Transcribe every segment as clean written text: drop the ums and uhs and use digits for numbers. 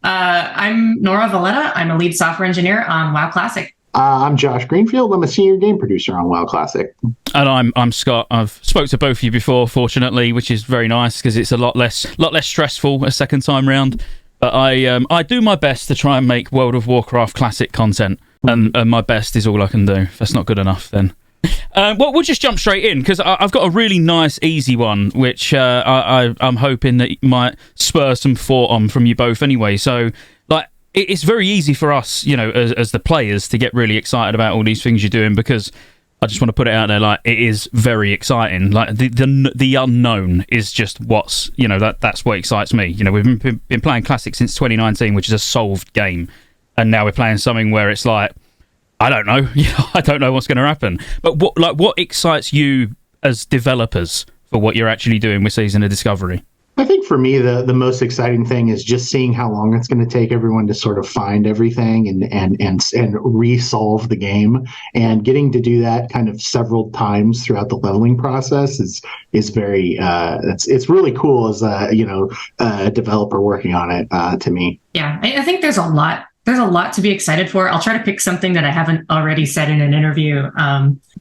I'm Nora Valletta. I'm a lead software engineer on WoW Classic. I'm Josh Greenfield. I'm a senior game producer on WoW Classic. And I'm Scott. I've spoke to both of you before, fortunately, which is very nice because it's a lot less stressful a second time round. But I do my best to try and make World of Warcraft Classic content, and my best is all I can do. If that's not good enough, then. Well, we'll just jump straight in because I've got a really nice, easy one, which I'm hoping that might spur some thought on from you both anyway. So, like, it's very easy for us, you know, as the players to get really excited about all these things you're doing because I just want to put it out there, like, it is very exciting. Like, the unknown is just what's, you know, that's what excites me. You know, we've been playing Classic since 2019, which is a solved game, and now we're playing something where it's like, I don't know. I don't know what's going to happen. But what excites you as developers for what you're actually doing with Season of Discovery? I think for me, the most exciting thing is just seeing how long it's going to take everyone to sort of find everything and resolve the game, and getting to do that kind of several times throughout the leveling process is very it's really cool as a developer working on it to me. Yeah, I think there's a lot. There's a lot to be excited for. I'll try to pick something that I haven't already said in an interview.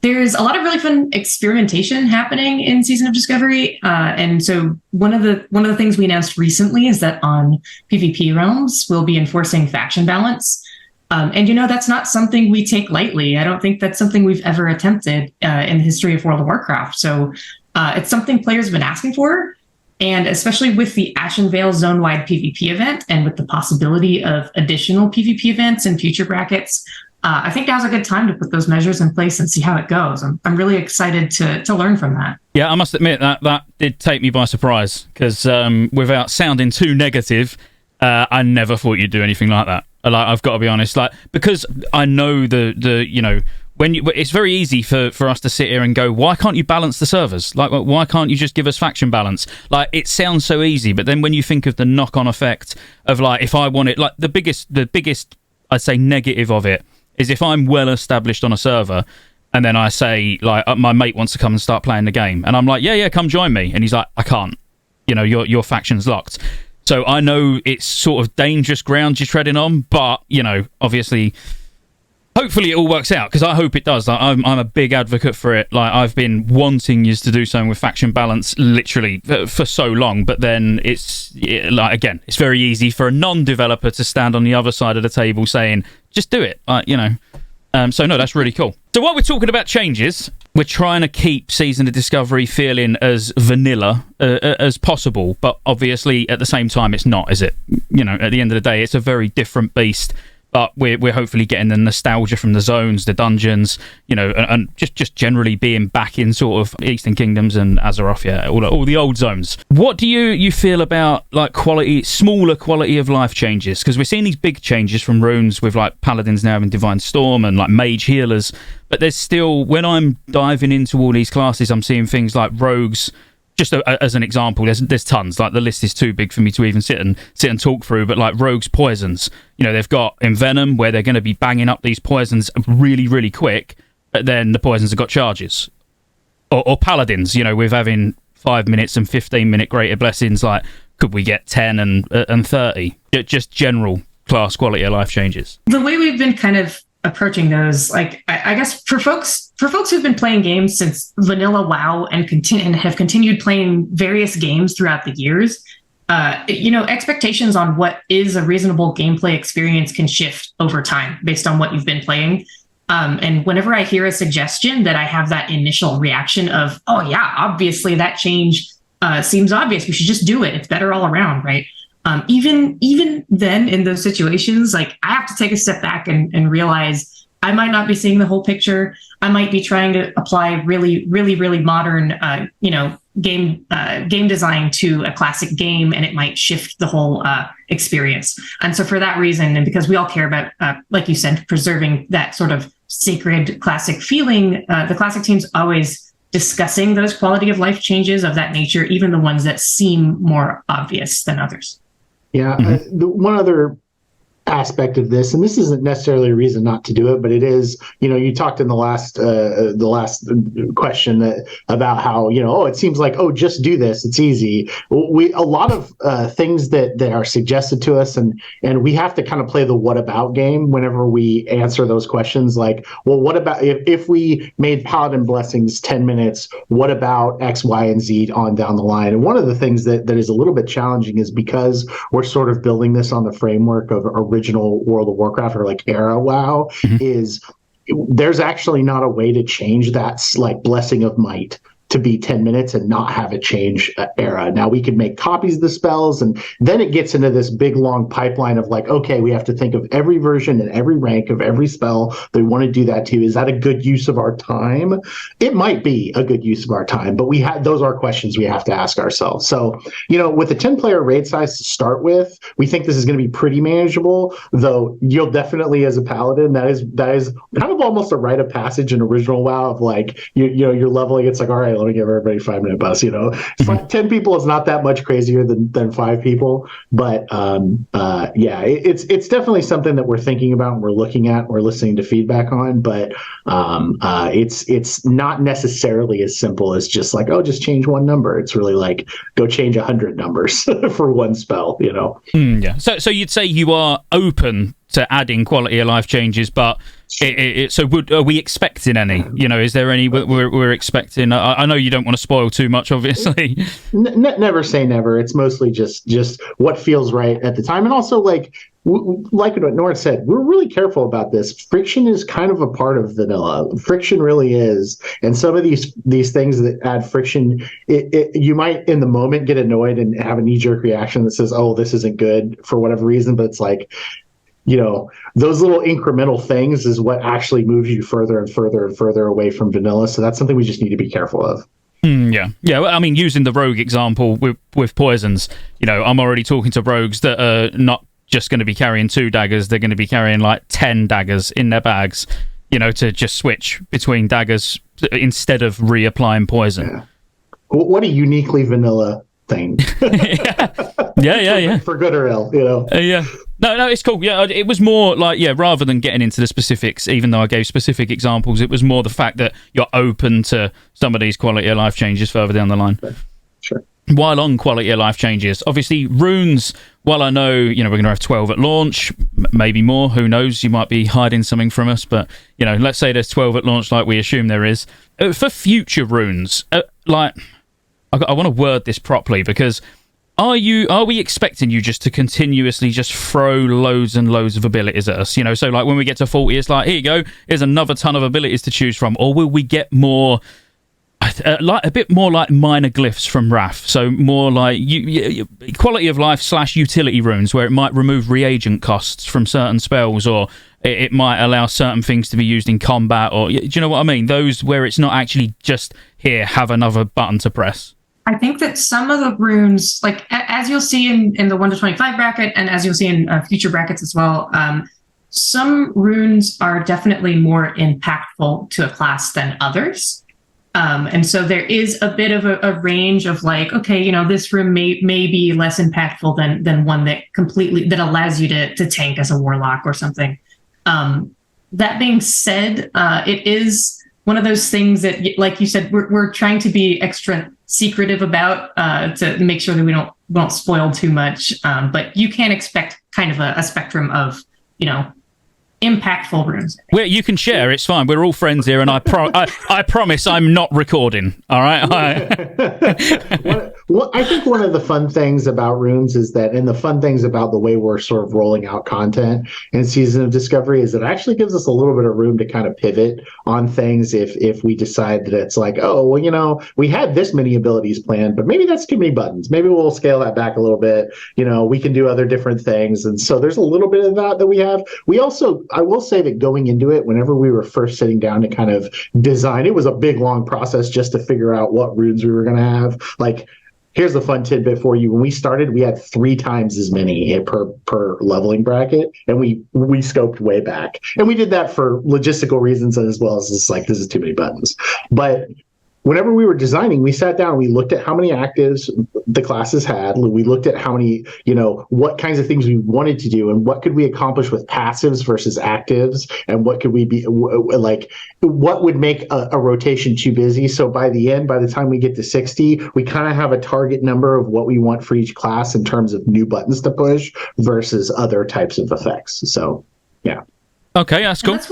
There's a lot of really fun experimentation happening in Season of Discovery, and so one of the things we announced recently is that on PvP realms we'll be enforcing faction balance, and that's not something we take lightly. I don't think that's something we've ever attempted in the history of World of Warcraft. So it's something players have been asking for. And especially with the Ashen Vale zone-wide PvP event and with the possibility of additional PvP events in future brackets, I think now's a good time to put those measures in place and see how it goes. I'm really excited to learn from that. Yeah, I must admit that did take me by surprise because without sounding too negative, I never thought you'd do anything like that. Like, I've got to be honest, like, because I know it's very easy for us to sit here and go, why can't you balance the servers? Like, why can't you just give us faction balance? Like, it sounds so easy, but then when you think of the knock-on effect of, like, if I want it, like, the biggest I'd say negative of it is if I'm well established on a server and then I say, like, my mate wants to come and start playing the game, and I'm like, yeah, come join me, and he's like, I can't, your faction's locked. So I know it's sort of dangerous ground you're treading on, but, obviously, hopefully it all works out, because I hope it does. Like, I'm a big advocate for it. Like, I've been wanting you to do something with faction balance literally for so long, but then it's very easy for a non-developer to stand on the other side of the table saying, just do it. So no, that's really cool. So while we're talking about changes, we're trying to keep Season of Discovery feeling as vanilla as possible, but obviously at the same time it's not, is it? At the end of the day, it's a very different beast, but we're hopefully getting the nostalgia from the zones, the dungeons, and just generally being back in sort of Eastern Kingdoms and Azeroth, yeah, all the old zones. What do you feel about, like, smaller quality of life changes? Because we're seeing these big changes from runes with, like, paladins now having Divine Storm and, like, mage healers, but there's still, when I'm diving into all these classes, I'm seeing things like rogues. Just as an example, there's tons. Like, the list is too big for me to even sit and talk through. But, like, rogues' poisons, they've got Envenom, where they're going to be banging up these poisons really, really quick. But then the poisons have got charges. Or paladins, with having 5 minutes and 15-minute greater blessings. Like, could we get 10 and 30? Just general class quality of life changes. The way we've been kind of approaching those, like, I guess for folks who've been playing games since vanilla WoW and have continued playing various games throughout the years, expectations on what is a reasonable gameplay experience can shift over time based on what you've been playing. And whenever I hear a suggestion, that I have that initial reaction of, oh yeah, obviously that change seems obvious. We should just do it. It's better all around, right? Even then, in those situations, like, I have to take a step back and realize I might not be seeing the whole picture. I might be trying to apply really, really, really modern, game design to a classic game, and it might shift the whole experience. And so for that reason, and because we all care about, like you said, preserving that sort of sacred classic feeling, the classic team's always discussing those quality of life changes of that nature, even the ones that seem more obvious than others. Yeah, the one other aspect of this, and this isn't necessarily a reason not to do it, but it is, you talked in the last question about how, it seems like, just do this, it's easy. A lot of things that are suggested to us, and we have to kind of play the what about game whenever we answer those questions. Like, well, what about if we made Paladin Blessings 10 minutes, what about X, Y, and Z on down the line? And one of the things that is a little bit challenging is because we're sort of building this on the framework of original World of Warcraft, or like era WoW, is there's actually not a way to change that, like, Blessing of Might to be 10 minutes and not have it change era. Now, we could make copies of the spells, and then it gets into this big, long pipeline of like, okay, we have to think of every version and every rank of every spell that we want to do that to. Is that a good use of our time? It might be a good use of our time, but those are questions we have to ask ourselves. So, with a 10-player raid size to start with, we think this is going to be pretty manageable, though you'll definitely, as a paladin, that is kind of almost a rite of passage in original WoW of like, you're leveling, it's like, all right, let me give everybody 5-minute bus. It's like 10 people is not that much crazier than 5 people, but it's definitely something that we're thinking about and we're looking at, we're listening to feedback on, but it's not necessarily as simple as just like, just change one number. It's really like, go change 100 numbers for one spell. Yeah. So you'd say you are open to adding quality of life changes, but are we expecting any? Is there any we're expecting? I know you don't want to spoil too much, obviously. Never say never. It's mostly just what feels right at the time, and also like what Nora said, we're really careful about this. Friction is kind of a part of vanilla. Friction really is, and some of these things that add friction, you might in the moment get annoyed and have a knee-jerk reaction that says, "Oh, this isn't good" for whatever reason, but it's like, those little incremental things is what actually moves you further and further and further away from vanilla. So that's something we just need to be careful of. Yeah. Well, I mean, using the rogue example with poisons, I'm already talking to rogues that are not just going to be carrying 2 daggers. They're going to be carrying like 10 daggers in their bags, to just switch between daggers instead of reapplying poison. Yeah. What a uniquely vanilla thing. Yeah. For good or ill, Yeah. No, it's cool. Yeah, it was more like, rather than getting into the specifics, even though I gave specific examples, it was more the fact that you're open to some of these quality of life changes further down the line. Sure. While on quality of life changes, obviously runes, while I know, we're going to have 12 at launch, maybe more, who knows, you might be hiding something from us, but, let's say there's 12 at launch like we assume there is. For future runes, I want to word this properly, because are we expecting you just to continuously just throw loads and loads of abilities at us? So like when we get to 40, it's like, here you go, here's another ton of abilities to choose from. Or will we get more, like a bit more like minor glyphs from Wrath? So more like quality of life / utility runes, where it might remove reagent costs from certain spells, or it might allow certain things to be used in combat, or do you know what I mean? Those where it's not actually just, here, have another button to press. I think that some of the runes, like as you'll see in the 1 to 25 bracket, and as you'll see in future brackets as well, some runes are definitely more impactful to a class than others. And so there is a bit of a range of like, okay, this rune may be less impactful than one that allows you to tank as a warlock or something. That being said, it is one of those things that, like you said, we're trying to be extra secretive about to make sure that we don't spoil too much. But you can expect kind of a spectrum of, impactful runes. Well, you can share. It's fine. We're all friends here, and I promise I'm not recording. All right. I think one of the fun things about runes is that, and the fun things about the way we're sort of rolling out content in Season of Discovery, is it actually gives us a little bit of room to kind of pivot on things if we decide that it's like, oh, well, we had this many abilities planned, but maybe that's too many buttons. Maybe we'll scale that back a little bit. We can do other different things, and so there's a little bit of that we have. We also, I will say that going into it, whenever we were first sitting down to kind of design, it was a big, long process just to figure out what runes we were going to have. Like, here's the fun tidbit for you. When we started, we had 3 times as many per leveling bracket, and we scoped way back. And we did that for logistical reasons as well as it's like, this is too many buttons. But whenever we were designing, we sat down, we looked at how many actives the classes had. We looked at how many, what kinds of things we wanted to do and what could we accomplish with passives versus actives, and what could we be like, what would make a rotation too busy. So by the time we get to 60, we kind of have a target number of what we want for each class in terms of new buttons to push versus other types of effects. So, yeah. Okay, that's cool. And that's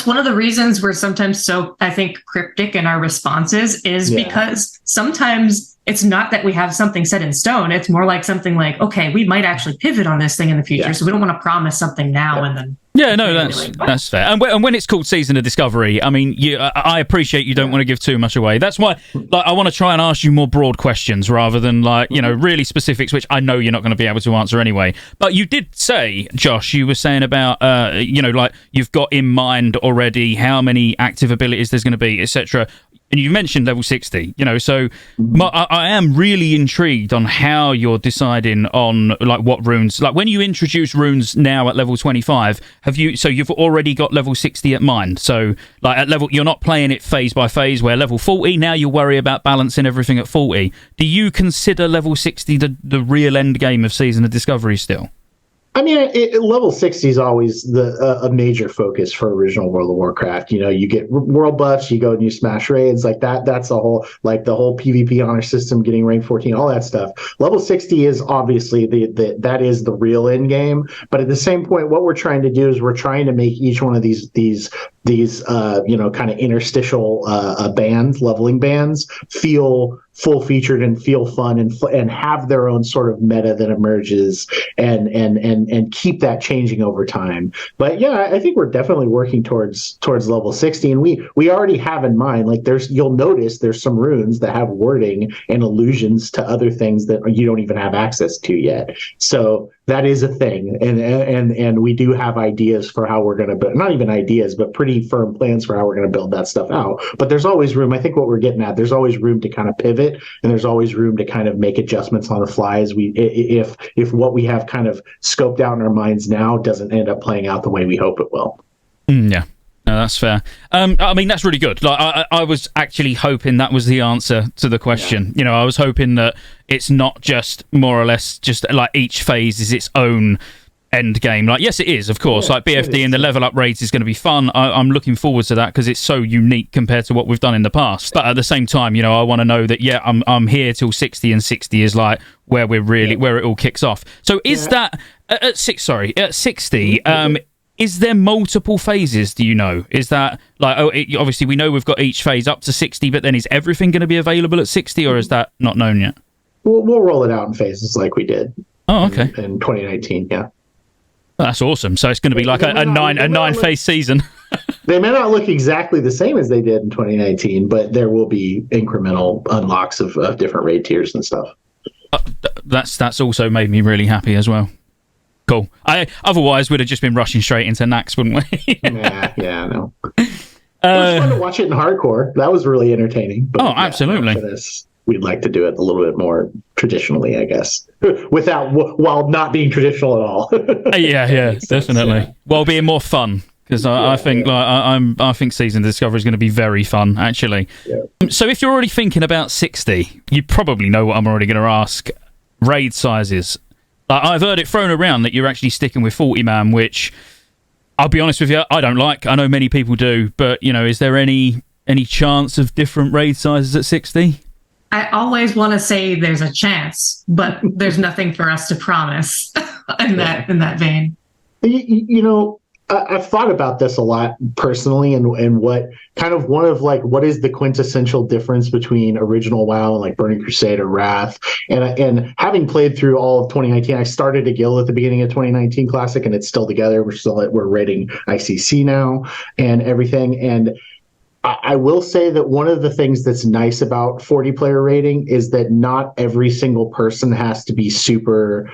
one of the reasons we're sometimes so, I think, cryptic in our responses is because sometimes it's not that we have something set in stone. It's more like something like, okay, we might actually pivot on this thing in the future. So we don't want to promise something now and then. Yeah, no, that's fair. And when it's called Season of Discovery, I mean, I appreciate you don't want to give too much away. That's why I want to try and ask you more broad questions rather than really specifics, which I know you're not going to be able to answer anyway. But you did say, Josh, you were saying about, you've got in mind already how many active abilities there's going to be, etc. And you mentioned level 60, so I am really intrigued on how you're deciding on what runes, when you introduce runes now at level 25, you've already got level 60 at mind. So at level, you're not playing it phase by phase where level 40, now you worry about balancing everything at 40. Do you consider level 60 the real end game of Season of Discovery still? I mean, level 60 is always a major focus for original World of Warcraft. You get world buffs, you go and you smash raids like that. That's the whole PvP honor system, getting rank 14, all that stuff. Level 60 is obviously that is the real end game. But at the same point, what we're trying to do is we're trying to make each one of these kind of interstitial leveling bands feel full featured and feel fun and have their own sort of meta that emerges and keep that changing over time. But yeah, I think we're definitely working towards level 60, and we already have in mind, you'll notice there's some runes that have wording and allusions to other things that you don't even have access to yet. So that is a thing, and we do have ideas for how we're going to build, not even ideas, but pretty firm plans for how we're going to build that stuff out. But there's always room. I think what we're getting at, there's always room to kind of pivot, and there's always room to kind of make adjustments on the fly as if what we have kind of scoped out in our minds now doesn't end up playing out the way we hope it will. Yeah. No, that's fair. I mean, that's really good. I was actually hoping that was the answer to the question. Yeah. I was hoping that it's not just more or less just each phase is its own end game. Yes, it is, of course. BFD and the level up raids is going to be fun. I'm looking forward to that because it's so unique compared to what we've done in the past. But at the same time, I want to know that I'm here till 60, and 60 is where we're really where it all kicks off. So is that at 60? Is there multiple phases, do you know? Is that, obviously we know we've got each phase up to 60, but then is everything going to be available at 60, or is that not known yet? We'll roll it out in phases like we did. Oh, okay. In 2019, yeah. That's awesome. So it's going to be a nine-phase season. They may not look exactly the same as they did in 2019, but there will be incremental unlocks of different raid tiers and stuff. That's also made me really happy as well. Cool. Otherwise, we'd have just been rushing straight into Nax, wouldn't we? yeah, I know. It was fun to watch it in hardcore. That was really entertaining. But absolutely. For this, we'd like to do it a little bit more traditionally, I guess, while not being traditional at all. yeah, definitely. While being more fun, because I think Season of Discovery is going to be very fun, actually. Yeah. So if you're already thinking about 60, you probably know what I'm already going to ask. Raid sizes. I've heard it thrown around that you're actually sticking with 40-man, which, I'll be honest with you, I don't like. I know many people do, but, is there any chance of different raid sizes at 60? I always want to say there's a chance, but there's nothing for us to promise in that vein. I've thought about this a lot personally, and what is the quintessential difference between original WoW and Burning Crusade or Wrath, and having played through all of 2019, I started a guild at the beginning of 2019 Classic, and it's still together. We're rating ICC now and everything, and I will say that one of the things that's nice about 40-player rating is that not every single person has to be super.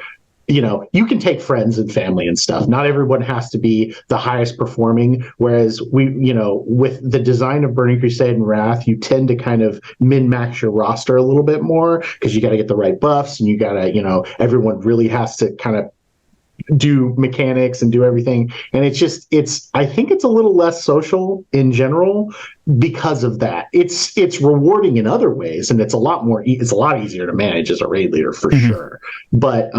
You can take friends and family and stuff. Not everyone has to be the highest performing. Whereas with the design of Burning Crusade and Wrath, you tend to kind of min-max your roster a little bit more because you got to get the right buffs, and you got to, everyone really has to kind of do mechanics and do everything. And I think it's a little less social in general. because of that. It's rewarding in other ways, and it's a lot easier to manage as a raid leader for sure. But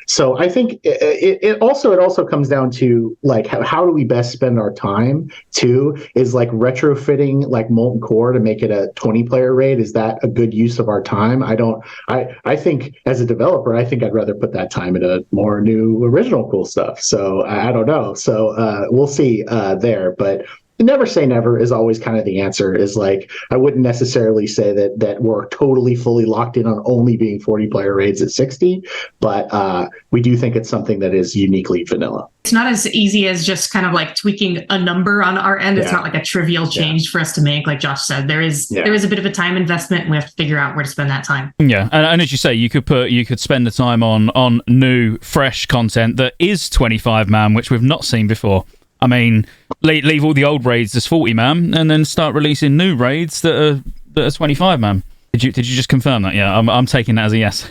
so I think it also comes down to like how do we best spend our time too, is like retrofitting like Molten Core to make it a 20-player raid. Is that a good use of our time? I think as a developer, I think I'd rather put that time into more new original cool stuff. So I don't know. So we'll see there, but never say never is always kind of the answer. Is like, I wouldn't necessarily say that we're totally fully locked in on only being 40-player raids at 60, but we do think it's something that is uniquely vanilla. It's not as easy as just kind of like tweaking a number on our end. It's not like a trivial change for us to make. Like Josh said, there is a bit of a time investment, and we have to figure out where to spend that time. Yeah, and as you say, you could spend the time on new, fresh content that is 25-man, which we've not seen before. I mean, leave all the old raids as 40-man, and then start releasing new raids that are 25-man. Did you just confirm that? Yeah, I'm taking that as a yes.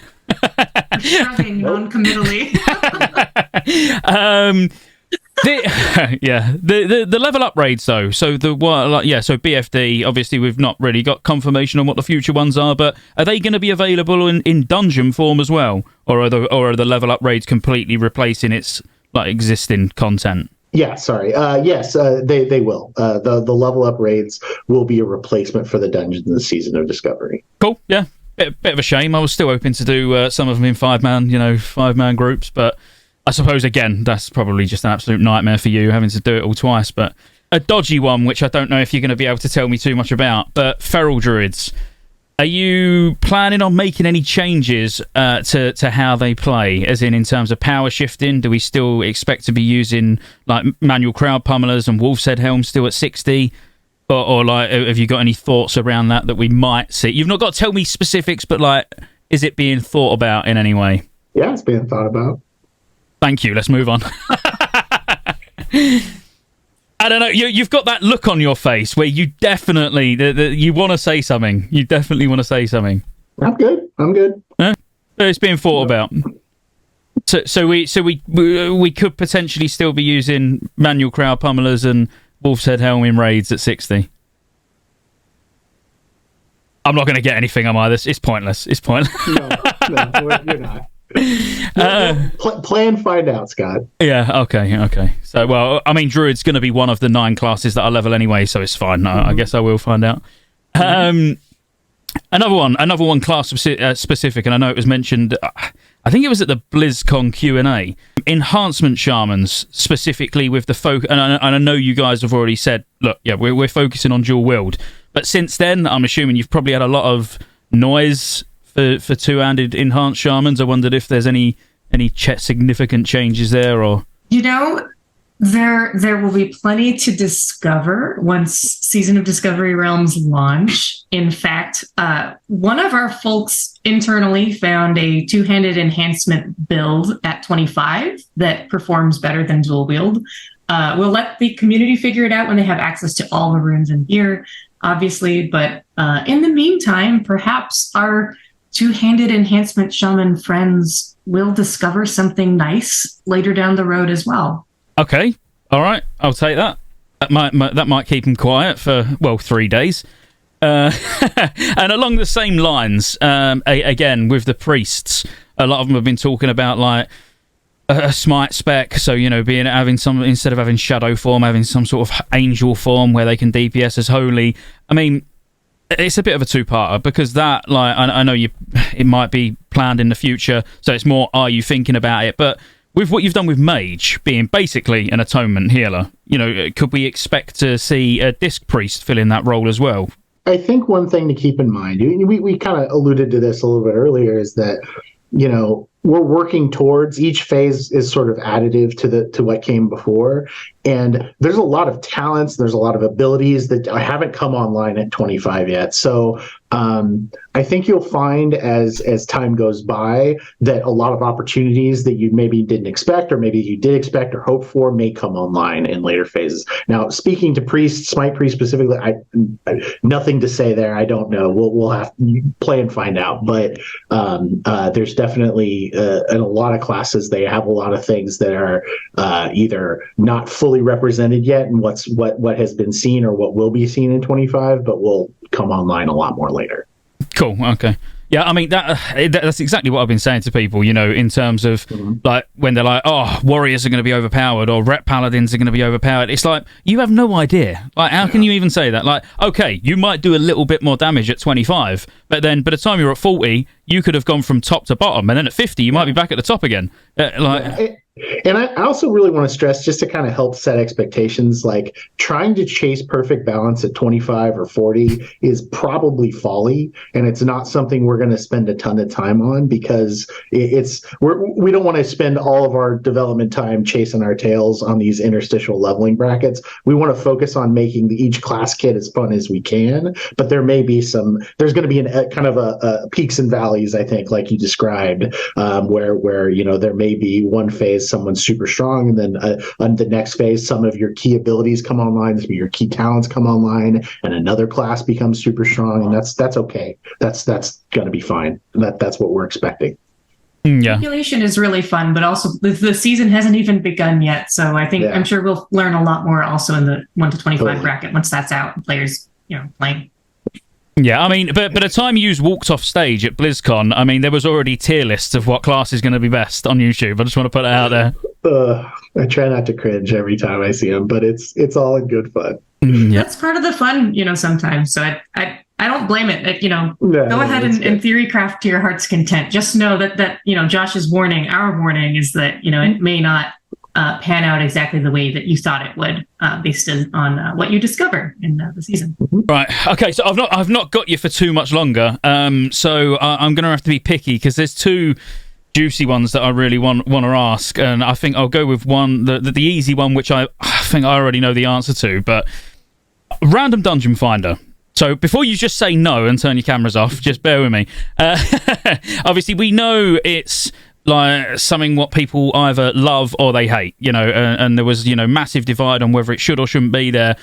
I'm shrugging non-committally. The level up raids though. So so BFD. Obviously, we've not really got confirmation on what the future ones are, but are they going to be available in dungeon form as well, or are the level up raids completely replacing its like existing content? Yeah, sorry. Yes, they will. The level up raids will be a replacement for the dungeons in the Season of Discovery. Cool. Yeah, bit of a shame. I was still hoping to do some of them in 5-man groups, but I suppose again that's probably just an absolute nightmare for you having to do it all twice. But a dodgy one, which I don't know if you're going to be able to tell me too much about. But feral druids. Are you planning on making any changes to how they play, as in terms of power shifting? Do we still expect to be using like manual crowd pummelers and Wolf's Head Helm still at 60? Or like, have you got any thoughts around that we might see? You've not got to tell me specifics, but like, is it being thought about in any way? Yeah, it's being thought about. Thank you. Let's move on. I don't know. You've got that look on your face where you definitely you want to say something. You definitely want to say something. I'm good. It's being thought about. So we could potentially still be using manual crowd pummelers and Wolf's Head Helm in raids at 60. I'm not going to get anything, am I? It's pointless. It's pointless. No, you're not. Play and find out, Scott. Yeah, okay. So, well, I mean, Druid's going to be one of the 9 classes that are level anyway, so it's fine. I guess I will find out. Another one class specific, and I know it was mentioned, I think it was at the BlizzCon Q&A. Enhancement Shamans, specifically with the focus, and I know you guys have already said, look, yeah, we're focusing on dual wield. But since then, I'm assuming you've probably had a lot of noise for two-handed enhanced shamans. I wondered if there's any significant changes there, or there will be plenty to discover once Season of Discovery Realms launch. In fact, one of our folks internally found a two-handed enhancement build at 25 that performs better than dual wield. We'll let the community figure it out when they have access to all the runes and gear, obviously, but in the meantime, perhaps our two-handed enhancement shaman friends will discover something nice later down the road as well. Okay, all right, I'll take that. That might keep them quiet for 3 days. And along the same lines, again with the priests, a lot of them have been talking about like a smite spec. So having some, instead of having shadow form, having some sort of angel form where they can DPS as holy. I mean, it's a bit of a two-parter because that, like, I know it might be planned in the future, so it's more, are you thinking about it? But with what you've done with Mage being basically an atonement healer, could we expect to see a Disc Priest fill in that role as well? I think one thing to keep in mind, we kind of alluded to this a little bit earlier, is that, we're working towards, each phase is sort of additive to what came before. And there's a lot of talents, there's a lot of abilities that haven't come online at 25 yet. So I think you'll find as time goes by that a lot of opportunities that you maybe didn't expect, or maybe you did expect or hope for, may come online in later phases. Now, speaking to priests, Smite Priest specifically, I nothing to say there. I don't know. We'll have to play and find out. But there's definitely in a lot of classes they have a lot of things that are either not fully represented yet in what has been seen or what will be seen in 25, but will come online a lot more later. Cool. Okay. Yeah, I mean that's exactly what I've been saying to people, in terms of like when they're like, "Oh, warriors are going to be overpowered," or "Rep paladins are going to be overpowered." It's like you have no idea. Like, how can you even say that? Like, okay, you might do a little bit more damage at 25, but then by the time you're at 40, you could have gone from top to bottom, and then at 50, you might be back at the top again. And I also really want to stress, just to kind of help set expectations, like trying to chase perfect balance at 25 or 40 is probably folly, and it's not something we're going to spend a ton of time on, because we don't want to spend all of our development time chasing our tails on these interstitial leveling brackets. We want to focus on making each class kit as fun as we can, but there may be there's going to be a kind of a peaks and valleys, I think, like you described, where there may be one phase someone's super strong, and then on the next phase some of your key abilities come online, some of your key talents come online, and another class becomes super strong, and that's okay. That's going to be fine. That's what we're expecting. Yeah. Manipulation is really fun, but also the season hasn't even begun yet, so I think I'm sure we'll learn a lot more also in the 1 to 25 bracket once that's out and players playing. Yeah, I mean, but by the time you walked off stage at BlizzCon, I mean, there was already tier lists of what class is going to be best on YouTube. I just want to put that out there. I try not to cringe every time I see them, but it's all in good fun. Yeah. That's part of the fun, sometimes. So I don't blame it. Go ahead and theory craft to your heart's content. Just know that Josh's warning, our warning, is that it may not pan out exactly the way that you thought it would, based on what you discover in the season. Right. Okay. So I've not got you for too much longer. So I'm going to have to be picky, because there's two juicy ones that I really want to ask, and I think I'll go with one, the easy one, which I think I already know the answer to. But random dungeon finder. So before you just say no and turn your cameras off, just bear with me. Obviously, we know it's like something what people either love or they hate, and there was massive divide on whether it should or shouldn't be there.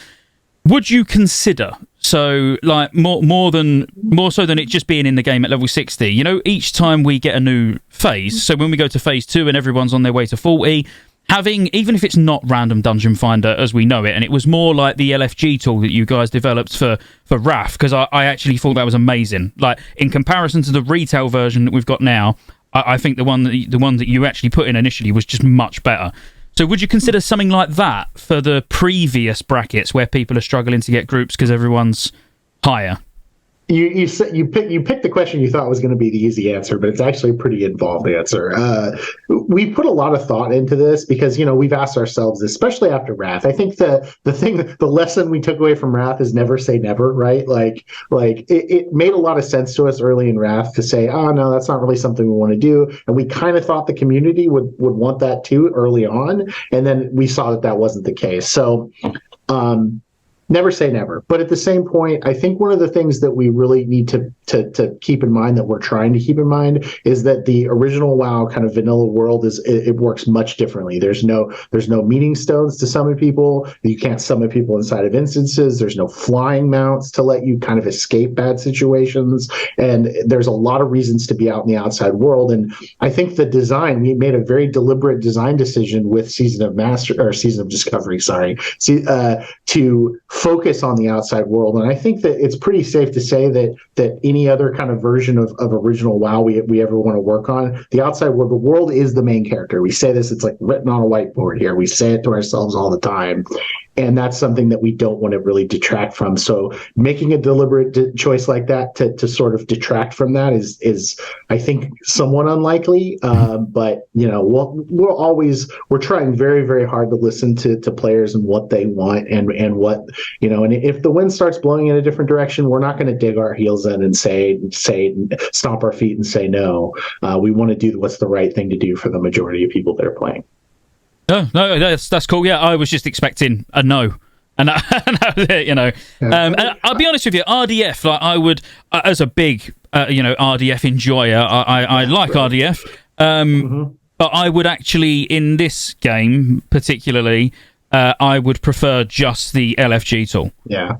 Would you consider, so like more so than it just being in the game at level 60, each time we get a new phase, so when we go to phase 2 and everyone's on their way to 40, having, even if it's not random dungeon finder as we know it, and it was more like the LFG tool that you guys developed for Wrath, because I actually thought that was amazing. Like, in comparison to the retail version that we've got now, I think the one that you actually put in initially was just much better. So would you consider something like that for the previous brackets where people are struggling to get groups because everyone's higher? You picked the question you thought was going to be the easy answer, but it's actually a pretty involved answer. We put a lot of thought into this because we've asked ourselves, especially after Wrath. I think the lesson we took away from Wrath is never say never, right? Like it made a lot of sense to us early in Wrath to say, oh no, that's not really something we want to do, and we kind of thought the community would want that too early on, and then we saw that wasn't the case. So. Never say never. But at the same point, I think one of the things that we really need to keep in mind, that we're trying to keep in mind, is that the original WoW kind of vanilla world it works much differently. There's no meaning stones to summon people. You can't summon people inside of instances. There's no flying mounts to let you kind of escape bad situations. And there's a lot of reasons to be out in the outside world. And I think the design, we made a very deliberate design decision with Season of Discovery, to focus on the outside world. And I think that it's pretty safe to say that any other kind of version of original WoW we ever want to work on, the outside world, the world is the main character. We say this, it's like written on a whiteboard here. We say it to ourselves all the time. And that's something that we don't want to really detract from. So making a deliberate choice like that to sort of detract from that is I think somewhat unlikely. But we're trying very, very hard to listen to players and what they want and what, and if the wind starts blowing in a different direction, we're not going to dig our heels in and say stomp our feet and say no. We want to do what's the right thing to do for the majority of people that are playing. Oh, no, that's cool. Yeah, I was just expecting a no. And that was it, Yeah. And I'll be honest with you, RDF, like I would, as a big, RDF enjoyer, I like RDF. But I would actually, in this game particularly, I would prefer just the LFG tool. Yeah.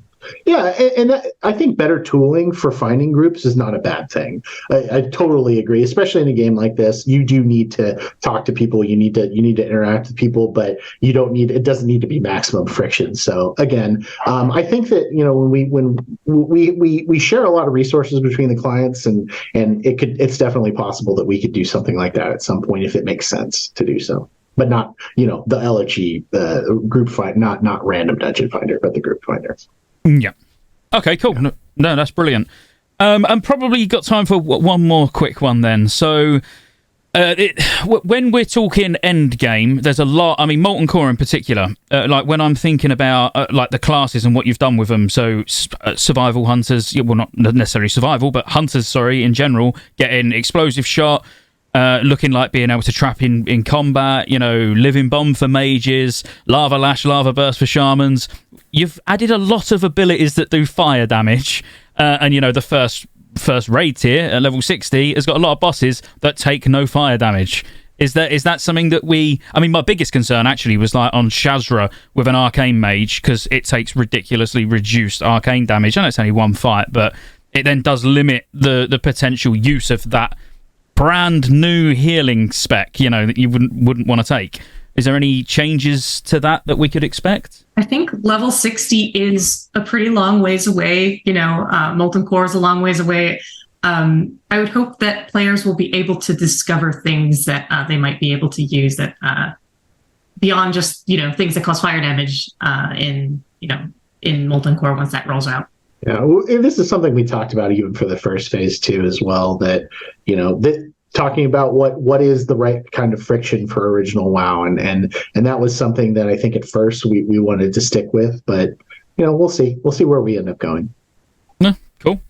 Yeah, I think better tooling for finding groups is not a bad thing. I totally agree, especially in a game like this. You do need to talk to people. You need to interact with people, but it doesn't need to be maximum friction. So again, I think that when we share a lot of resources between the clients, and it's definitely possible that we could do something like that at some point if it makes sense to do so. But not, the LOG group find, not random dungeon finder, but the group finder. Yeah. Okay, cool. No, that's brilliant. And probably got time for one more quick one then. So, when we're talking end game, there's a lot. I mean, Molten Core in particular. Like when I'm thinking about like the classes and what you've done with them. So, survival hunters. Well, not necessarily survival, but hunters. Sorry, in general, getting explosive shot. Looking like being able to trap in combat, living bomb for mages, lava lash, lava burst for shamans. You've added a lot of abilities that do fire damage, and the first raid tier at level 60 has got a lot of bosses that take no fire damage. Is that something that my biggest concern actually was like on Shazra with an arcane mage, because it takes ridiculously reduced arcane damage. I know it's only one fight, but it then does limit the potential use of that brand new healing spec, that you wouldn't want to take. Is there any changes to that we could expect? I think level 60 is a pretty long ways away. Molten Core is a long ways away. I would hope that players will be able to discover things that they might be able to use that beyond just things that cause fire damage in Molten Core once that rolls out. Yeah, well, this is something we talked about even for the first phase too, as well. That talking about what is the right kind of friction for original WoW, and that was something that I think at first we wanted to stick with, but we'll see where we end up going. No, cool.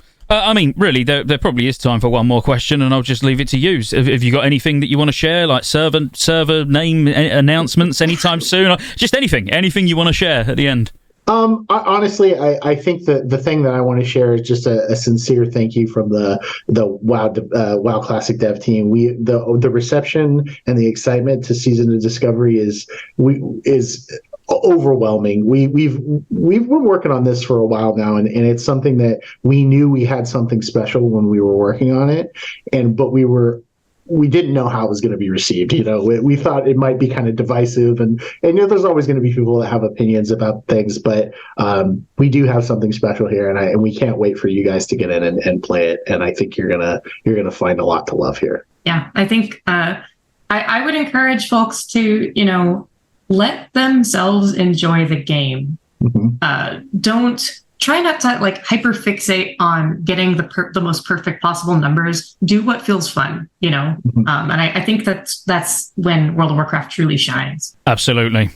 Really, there probably is time for one more question, and I'll just leave it to you. Have you got anything that you want to share, like server name announcements anytime soon, or just anything you want to share at the end? Honestly, I think that the thing that I want to share is just a sincere thank you from the WoW Classic dev team. The reception and the excitement to Season of Discovery is overwhelming. We've been working on this for a while now, and it's something that we knew we had something special when we were working on it, but we didn't know how it was going to be received. We thought it might be kind of divisive, and there's always going to be people that have opinions about things, but we do have something special here, and we can't wait for you guys to get in and play it. And I think you're gonna find a lot to love here. Yeah, I think I would encourage folks to let themselves enjoy the game. Mm-hmm. Don't try not to hyper fixate on getting the most perfect possible numbers. Do what feels fun, Mm-hmm. And I think that's when World of Warcraft truly shines. Absolutely.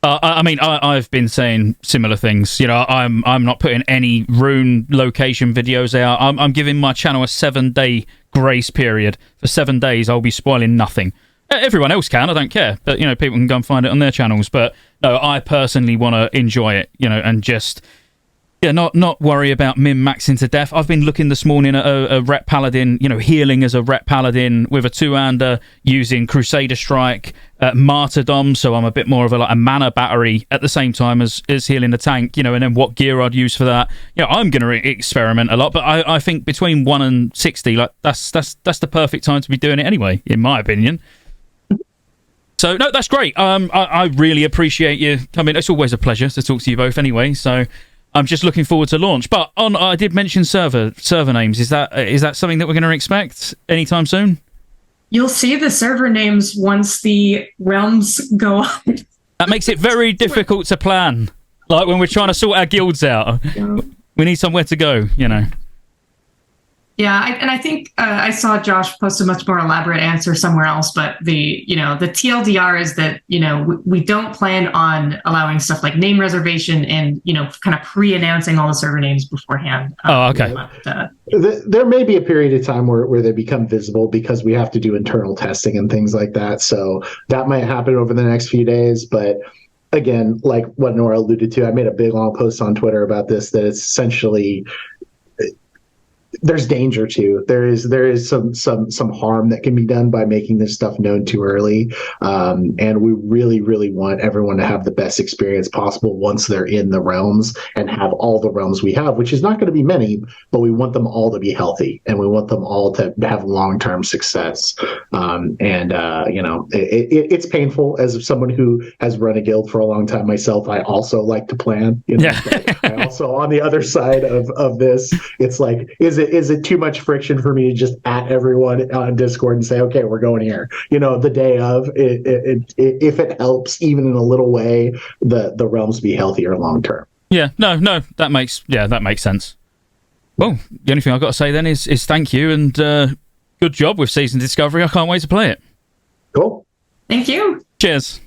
I've been saying similar things. I'm not putting any rune location videos out. I'm giving my channel a 7-day grace period. For 7 days, I'll be spoiling nothing. Everyone else can, I don't care. But, people can go and find it on their channels. But, no, I personally want to enjoy it, and just... Yeah, not worry about min-maxing to death. I've been looking this morning at a Ret Paladin, healing as a Ret Paladin with a 2-hander using Crusader Strike, Martyrdom, so I'm a bit more of a mana battery at the same time as healing the tank, and then what gear I'd use for that. I'm going to experiment a lot, but I think between 1 and 60, that's the perfect time to be doing it anyway, in my opinion. So, no, that's great. I really appreciate you coming. It's always a pleasure to talk to you both anyway, so... I'm just looking forward to launch. But I did mention server names. Is that something that we're going to expect anytime soon? You'll see the server names once the realms go up. That makes it very difficult to plan. Like when we're trying to sort our guilds out. Yeah. We need somewhere to go, Yeah, I think I saw Josh post a much more elaborate answer somewhere else, but the TLDR is that we don't plan on allowing stuff like name reservation and kind of pre-announcing all the server names beforehand. Okay. There may be a period of time where they become visible because we have to do internal testing and things like that. So that might happen over the next few days, but. Again, like what Nora alluded to, I made a big long post on Twitter about this, that it's essentially there's danger too. There is some harm that can be done by making this stuff known too early. And we really want everyone to have the best experience possible once they're in the realms and have all the realms we have, which is not going to be many, but we want them all to be healthy and we want them all to have long-term success. It's painful as someone who has run a guild for a long time myself. I also like to plan. I also, on the other side of this, it's like, is it too much friction for me to just at everyone on Discord and say, okay, we're going here, the day of it, if it helps even in a little way, the realms be healthier long term. That makes sense. Well, the only thing I've got to say then is thank you, and good job with Season Discovery. I can't wait to play it. Cool. Thank you. Cheers.